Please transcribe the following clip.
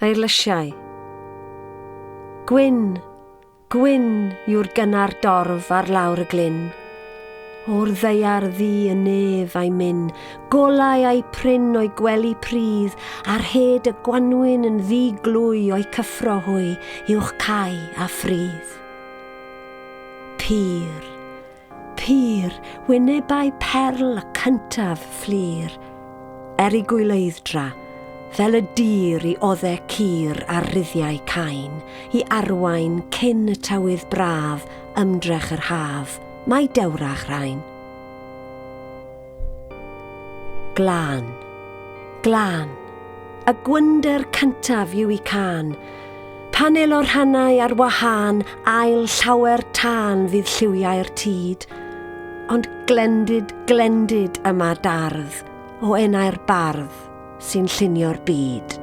Eirlysiau. Gwyn, gwyn yw'r gynnar dorf ar lawr y glyn. O'r ddeiar ddi y nef a'i myn, golau a'i pryn o'i gwely pridd, a'r hed y gwanwyn yn ddi glwy o'i cyffro hwy, uwch cai a phrydd. Pyr, pyr, wynebau perl y cyntaf fflir, ei gwyleuddra, fel y dir i oddau cur a ryddiau cain, i arwain cyn y tywydd braf, ymdrech yr haf, mae dewrach rhain. Glân, glân, y gwynder cyntaf yw i can, panel o'r rhannau ar wahân, ail llawer tân fydd lliwiau'r tyd, ond glendid, glendid yma dardd, o enau'r bardd sy'n llunio'r byd.